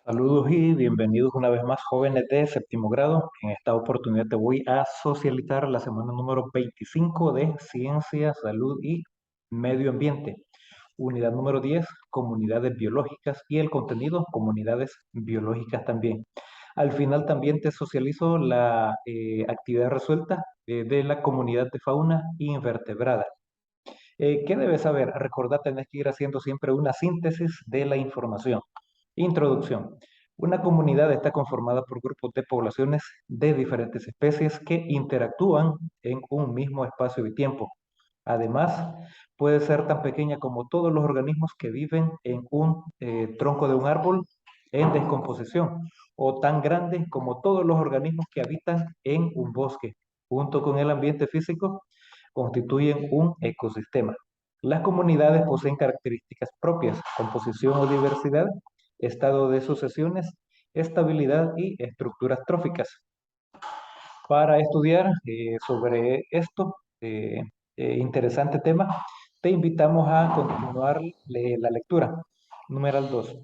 Saludos y bienvenidos una vez más, jóvenes de séptimo grado. En esta oportunidad te voy a socializar la semana número 25 de Ciencia, Salud y Medio Ambiente. Unidad número 10, Comunidades Biológicas y el contenido, Comunidades Biológicas también. Al final también te socializo la actividad resuelta de la comunidad de fauna invertebrada. ¿Qué debes saber? Recordad, tenés que ir haciendo siempre una síntesis de la información. Introducción. Una comunidad está conformada por grupos de poblaciones de diferentes especies que interactúan en un mismo espacio y tiempo. Además, puede ser tan pequeña como todos los organismos que viven en un tronco de un árbol en descomposición, o tan grande como todos los organismos que habitan en un bosque. Junto con el ambiente físico, constituyen un ecosistema. Las comunidades poseen características propias, composición o diversidad, estado de sucesiones, estabilidad y estructuras tróficas. Para estudiar sobre esto interesante tema, te invitamos a continuar la lectura. Número 2.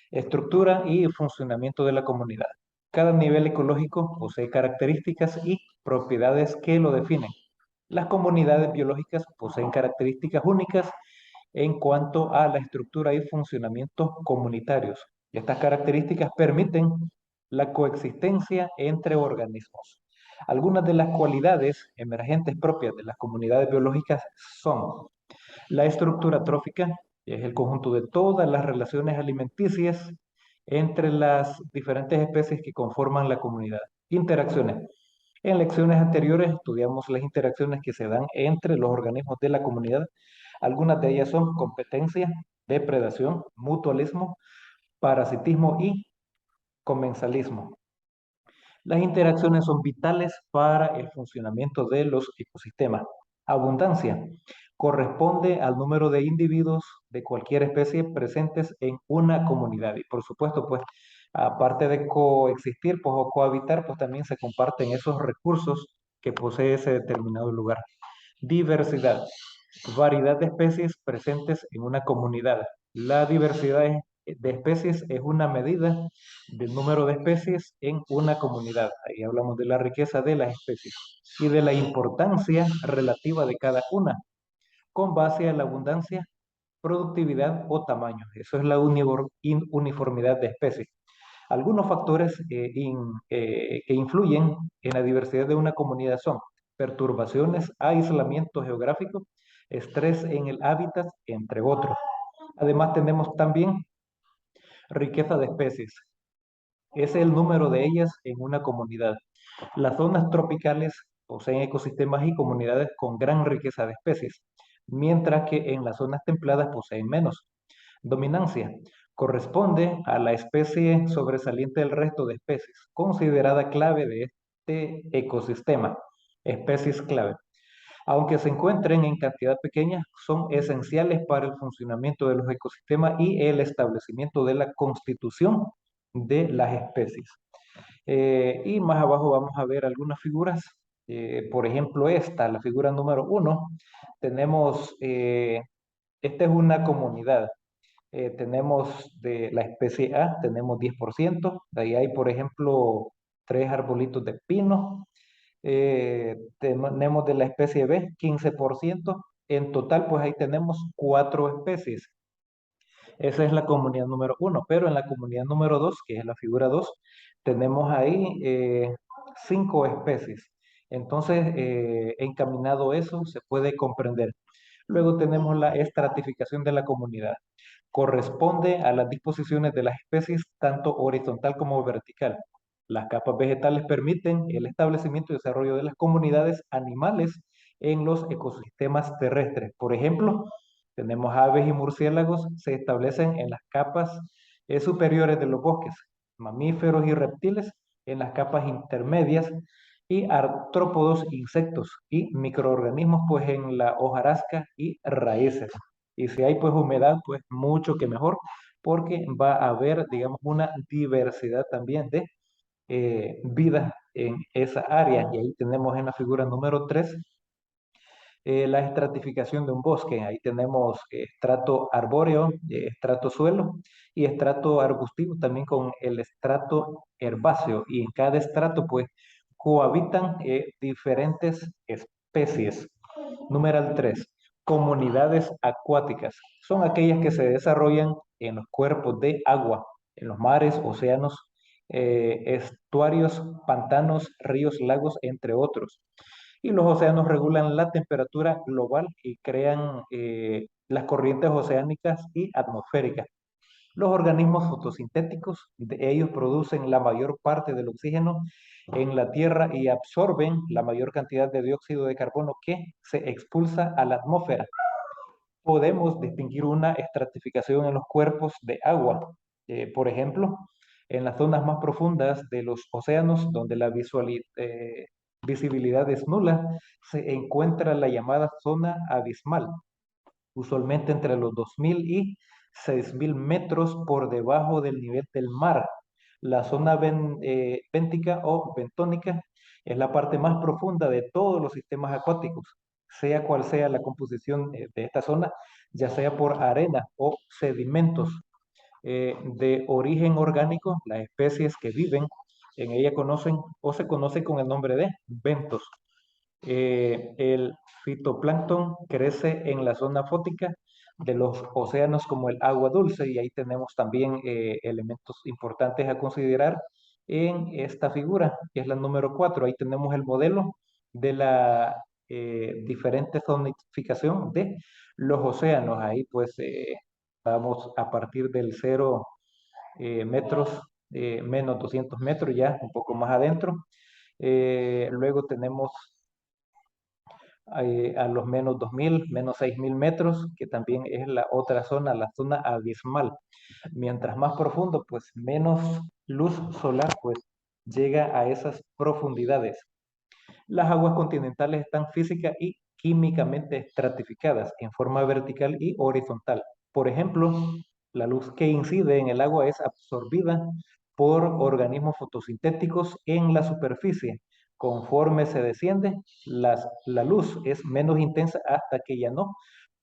Estructura y funcionamiento de la comunidad. Cada nivel ecológico posee características y propiedades que lo definen. Las comunidades biológicas poseen características únicas en cuanto a la estructura y funcionamiento comunitarios. Estas características permiten la coexistencia entre organismos. Algunas de las cualidades emergentes propias de las comunidades biológicas son la estructura trófica, que es el conjunto de todas las relaciones alimenticias entre las diferentes especies que conforman la comunidad. Interacciones. En lecciones anteriores estudiamos las interacciones que se dan entre los organismos de la comunidad. Algunas de ellas son competencia, depredación, mutualismo, parasitismo y comensalismo. Las interacciones son vitales para el funcionamiento de los ecosistemas. Abundancia corresponde al número de individuos de cualquier especie presentes en una comunidad. Y por supuesto, pues, aparte de coexistir pues, o cohabitar, pues también se comparten esos recursos que posee ese determinado lugar. Diversidad, variedad de especies presentes en una comunidad. La diversidad de especies es una medida del número de especies en una comunidad. Ahí hablamos de la riqueza de las especies y de la importancia relativa de cada una, con base a la abundancia, productividad o tamaño. Eso es la uniformidad de especies. Algunos factores que influyen en la diversidad de una comunidad son perturbaciones, aislamiento geográfico, estrés en el hábitat, entre otros. Además, tenemos también riqueza de especies. Es el número de ellas en una comunidad. Las zonas tropicales poseen ecosistemas y comunidades con gran riqueza de especies, mientras que en las zonas templadas poseen menos. Dominancia corresponde a la especie sobresaliente del resto de especies, considerada clave de este ecosistema. Especies clave. Aunque se encuentren en cantidad pequeña, son esenciales para el funcionamiento de los ecosistemas y el establecimiento de la constitución de las especies. Y más abajo vamos a ver algunas figuras. Por ejemplo, esta, la figura número 1, tenemos, esta es una comunidad. Tenemos de la especie A, tenemos 10%, de ahí hay, por ejemplo, tres arbolitos de pino. Tenemos de la especie B, 15%. En total, pues ahí tenemos cuatro especies. Esa es la comunidad número 1, pero en la comunidad número 2, que es la figura 2, tenemos ahí cinco especies. Entonces, encaminado eso, se puede comprender. Luego tenemos la estratificación de la comunidad. Corresponde a las disposiciones de las especies, tanto horizontal como vertical. Las capas vegetales permiten el establecimiento y desarrollo de las comunidades animales en los ecosistemas terrestres. Por ejemplo, tenemos aves y murciélagos, se establecen en las capas superiores de los bosques, mamíferos y reptiles en las capas intermedias y artrópodos, insectos y microorganismos pues en la hojarasca y raíces. Y si hay pues humedad, pues mucho que mejor, porque va a haber, digamos, una diversidad también de vida en esa área. Y ahí tenemos en la figura número 3 La estratificación de un bosque, ahí tenemos estrato arbóreo, estrato suelo y estrato arbustivo, también con el estrato herbáceo. Y en cada estrato, pues, cohabitan diferentes especies. Numeral 3. Comunidades acuáticas. Son aquellas que se desarrollan en los cuerpos de agua, en los mares, océanos, estuarios, pantanos, ríos, lagos, entre otros. Y los océanos regulan la temperatura global y crean las corrientes oceánicas y atmosféricas. Los organismos fotosintéticos, ellos producen la mayor parte del oxígeno en la Tierra y absorben la mayor cantidad de dióxido de carbono que se expulsa a la atmósfera. Podemos distinguir una estratificación en los cuerpos de agua. Por ejemplo, en las zonas más profundas de los océanos, donde la visibilidad es nula, se encuentra la llamada zona abismal, usualmente entre los 2000 y 6000 metros por debajo del nivel del mar. La zona béntica o bentónica es la parte más profunda de todos los sistemas acuáticos, sea cual sea la composición de esta zona, ya sea por arena o sedimentos de origen orgánico. Las especies que viven en ella conocen o se conoce con el nombre de bentos. El fitoplancton crece en la zona fótica de los océanos como el agua dulce, y ahí tenemos también elementos importantes a considerar en esta figura, que es la número 4. Ahí tenemos el modelo de la diferente zonificación de los océanos. Ahí pues vamos a partir del 0 metros, menos 200 metros, ya un poco más adentro. Luego tenemos a los menos 2000, menos 6000 metros, que también es la otra zona, la zona abismal. Mientras más profundo, pues menos luz solar pues llega a esas profundidades. Las aguas continentales están física y químicamente estratificadas en forma vertical y horizontal. Por ejemplo, la luz que incide en el agua es absorbida por organismos fotosintéticos en la superficie. Conforme se desciende, la luz es menos intensa hasta que ya no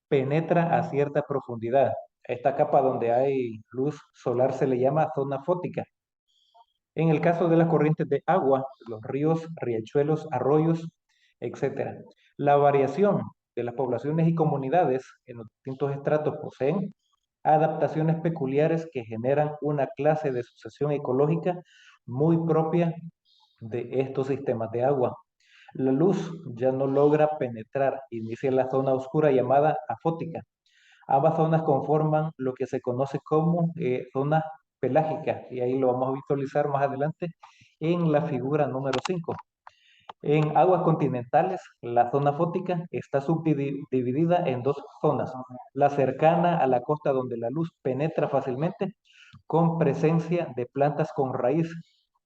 penetra a cierta profundidad. Esta capa donde hay luz solar se le llama zona fótica. En el caso de las corrientes de agua, los ríos, riachuelos, arroyos, etcétera, la variación de las poblaciones y comunidades en los distintos estratos poseen adaptaciones peculiares que generan una clase de sucesión ecológica muy propia de estos sistemas de agua. La luz ya no logra penetrar, inicia la zona oscura llamada afótica. Ambas zonas conforman lo que se conoce como zona pelágica, y ahí lo vamos a visualizar más adelante en la figura número 5. En aguas continentales, la zona fótica está subdividida en dos zonas: la cercana a la costa, donde la luz penetra fácilmente, con presencia de plantas con raíz,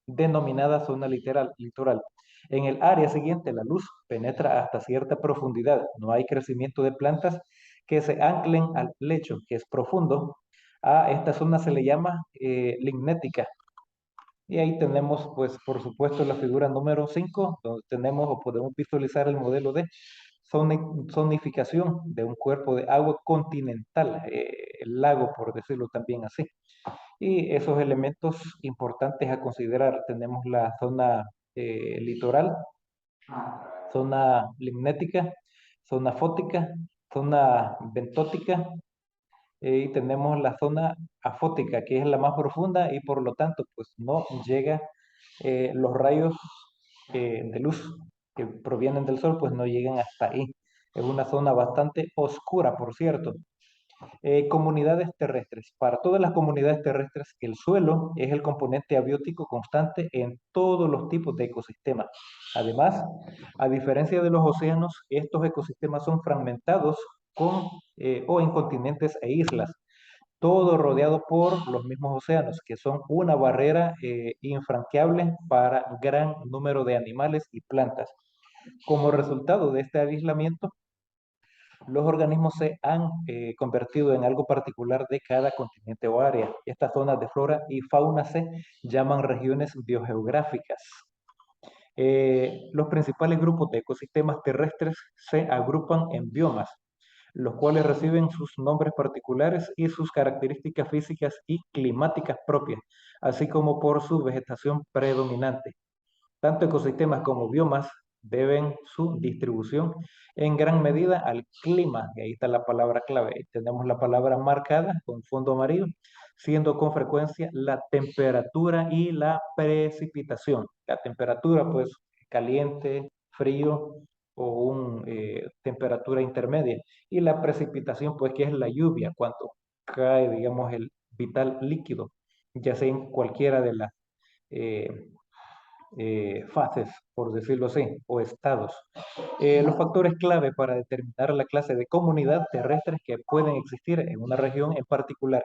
denominada zona litoral. En el área siguiente, la luz penetra hasta cierta profundidad. No hay crecimiento de plantas que se anclen al lecho, que es profundo. A esta zona se le llama lignética. Y ahí tenemos, pues, por supuesto, la figura número 5, donde tenemos o podemos visualizar el modelo de zonificación de un cuerpo de agua continental, el lago, por decirlo también así. Y esos elementos importantes a considerar: tenemos la zona litoral, zona limnética, zona fótica, zona bentótica, y tenemos la zona afótica, que es la más profunda y por lo tanto pues no llega los rayos de luz que provienen del sol, pues no llegan hasta ahí. Es una zona bastante oscura, por cierto. Comunidades terrestres. Para todas las comunidades terrestres, el suelo es el componente abiótico constante en todos los tipos de ecosistemas. Además, a diferencia de los océanos, estos ecosistemas son fragmentados o en continentes e islas, todo rodeado por los mismos océanos, que son una barrera infranqueable para gran número de animales y plantas. Como resultado de este aislamiento, los organismos se han convertido en algo particular de cada continente o área. Estas zonas de flora y fauna se llaman regiones biogeográficas. Los principales grupos de ecosistemas terrestres se agrupan en biomas, los cuales reciben sus nombres particulares y sus características físicas y climáticas propias, así como por su vegetación predominante. Tanto ecosistemas como biomas deben su distribución en gran medida al clima, y ahí está la palabra clave. Tenemos la palabra marcada con fondo amarillo, siendo con frecuencia la temperatura y la precipitación. La temperatura, pues, caliente, frío o una temperatura intermedia. Y la precipitación, pues, que es la lluvia, cuando cae, digamos, el vital líquido, ya sea en cualquiera de las eh, fases, por decirlo así, o estados. Los factores clave para determinar la clase de comunidad terrestres que pueden existir en una región en particular.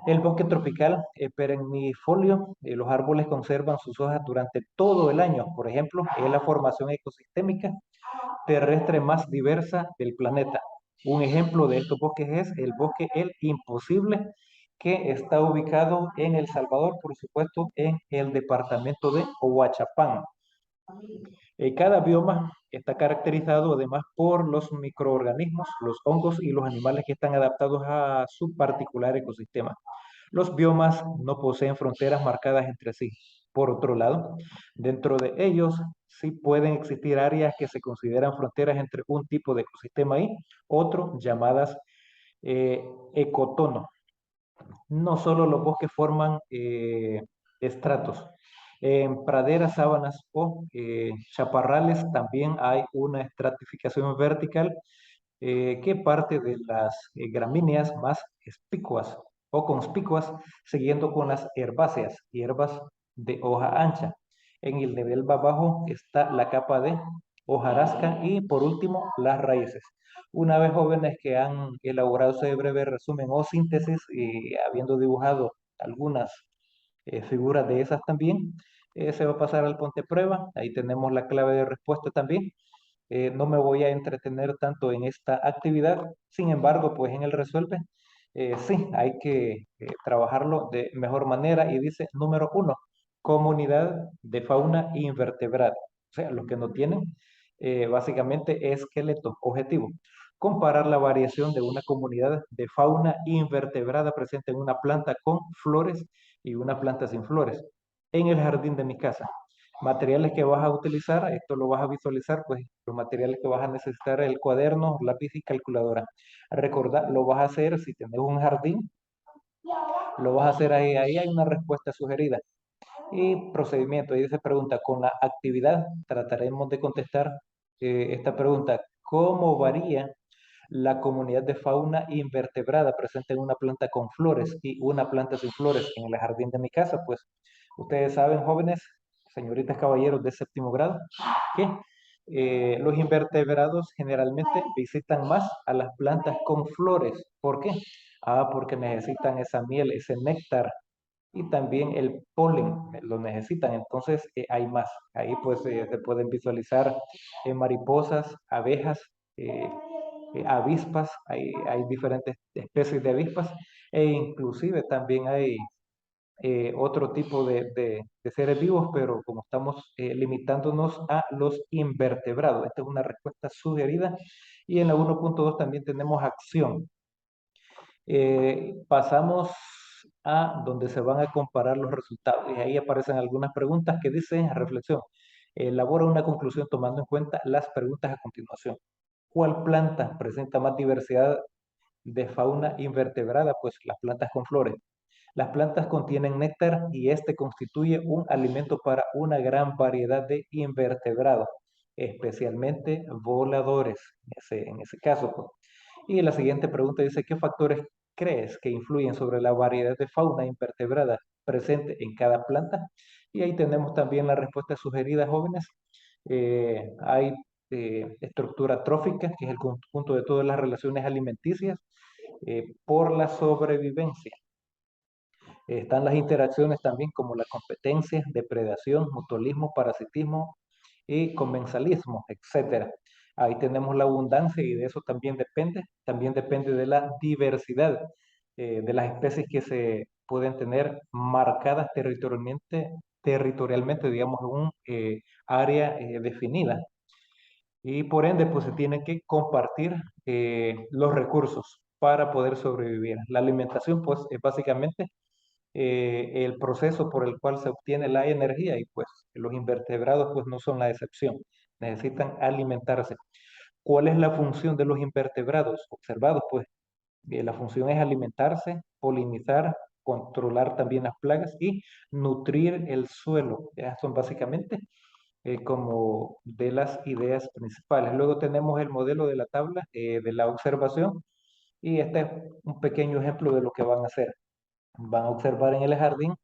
El bosque tropical perennifolio, los árboles conservan sus hojas durante todo el año. Por ejemplo, es la formación ecosistémica terrestre más diversa del planeta. Un ejemplo de estos bosques es el bosque El Imposible, que está ubicado en El Salvador, por supuesto, en el departamento de Ohuachapán. Cada bioma está caracterizado además por los microorganismos, los hongos y los animales que están adaptados a su particular ecosistema. Los biomas no poseen fronteras marcadas entre sí. Por otro lado, dentro de ellos sí pueden existir áreas que se consideran fronteras entre un tipo de ecosistema y otro, llamadas eh, ecotonos. No solo los bosques forman estratos. En praderas, sábanas o chaparrales también hay una estratificación vertical que parte de las gramíneas más espícuas o conspicuas, siguiendo con las herbáceas, hierbas de hoja ancha. En el nivel más bajo está la capa de hojarasca y por último las raíces. Una vez jóvenes que han elaborado ese breve resumen o síntesis y habiendo dibujado algunas figuras de esas también, se va a pasar al ponte prueba. Ahí tenemos la clave de respuesta también. No me voy a entretener tanto en esta actividad, sin embargo, pues en el resuelve, sí, hay que trabajarlo de mejor manera y dice número uno, comunidad de fauna invertebrada, o sea, los que no tienen básicamente esqueleto objetivo. Comparar la variación de una comunidad de fauna invertebrada presente en una planta con flores y una planta sin flores en el jardín de mi casa. Materiales que vas a utilizar, esto lo vas a visualizar, pues los materiales que vas a necesitar, el cuaderno, lápiz y calculadora. Recordar, lo vas a hacer si tienes un jardín, lo vas a hacer ahí, ahí hay una respuesta sugerida. Y procedimiento, y se pregunta, con la actividad trataremos de contestar esta pregunta, ¿cómo varía la comunidad de fauna invertebrada presente en una planta con flores y una planta sin flores en el jardín de mi casa? Pues ustedes saben, jóvenes, señoritas, caballeros de séptimo grado, que los invertebrados generalmente visitan más a las plantas con flores. ¿Por qué? Ah, porque necesitan esa miel, ese néctar y también el polen lo necesitan, entonces hay más. Ahí pues se pueden visualizar mariposas, abejas, avispas, hay diferentes especies de avispas e inclusive también hay otro tipo de seres vivos, pero como estamos limitándonos a los invertebrados, esta es una respuesta sugerida y en la 1.2 también tenemos acción. Pasamos a donde se van a comparar los resultados y ahí aparecen algunas preguntas que dicen, reflexión, elabora una conclusión tomando en cuenta las preguntas a continuación. ¿Cuál planta presenta más diversidad de fauna invertebrada? Pues las plantas con flores. Las plantas contienen néctar y este constituye un alimento para una gran variedad de invertebrados, especialmente voladores, en ese caso, pues. Y la siguiente pregunta dice, ¿qué factores crees que influyen sobre la variedad de fauna invertebrada presente en cada planta? Y ahí tenemos también la respuesta sugerida, jóvenes. Hay estructura trófica, que es el conjunto de todas las relaciones alimenticias, por la sobrevivencia. Están las interacciones también como la competencia, depredación, mutualismo, parasitismo y comensalismo, etcétera. Ahí tenemos la abundancia y de eso también depende de la diversidad de las especies que se pueden tener marcadas territorialmente territorialmente, digamos, en un área definida. Y por ende, pues se tienen que compartir los recursos para poder sobrevivir. La alimentación, pues, es básicamente el proceso por el cual se obtiene la energía y pues los invertebrados pues no son la excepción. Necesitan alimentarse. ¿Cuál es la función de los invertebrados observados? Pues la función es alimentarse, polinizar, controlar también las plagas y nutrir el suelo. Ya son básicamente como de las ideas principales. Luego tenemos el modelo de la tabla de la observación y este es un pequeño ejemplo de lo que van a hacer. Van a observar en el jardín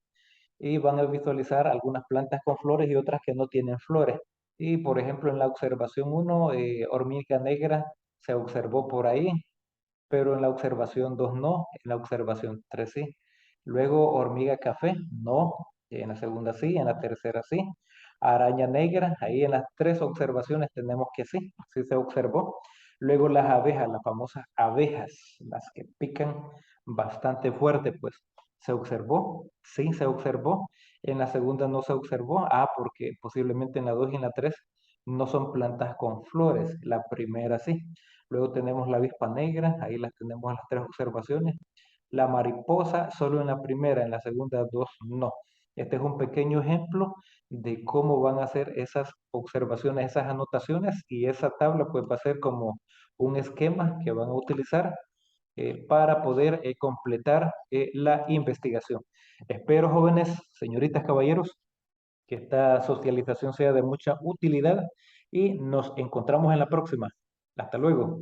y van a visualizar algunas plantas con flores y otras que no tienen flores. Y por ejemplo, en la observación uno hormiga negra se observó por ahí, pero en la observación 2 no, en la observación 3 sí. Luego hormiga café, no, en la segunda sí, en la tercera sí. Araña negra, ahí en las tres observaciones tenemos que sí, sí se observó. Luego las abejas, las famosas abejas, las que pican bastante fuerte, pues se observó, sí se observó. En la segunda no se observó, porque posiblemente en la 2 y en la 3 no son plantas con flores, la primera sí. Luego tenemos la avispa negra, ahí las tenemos en las tres observaciones. La mariposa solo en la primera, en la segunda dos no. Este es un pequeño ejemplo de cómo van a ser esas observaciones, esas anotaciones y esa tabla pues va a ser como un esquema que van a utilizar para poder completar la investigación. Espero, jóvenes, señoritas, caballeros, que esta socialización sea de mucha utilidad y nos encontramos en la próxima. Hasta luego.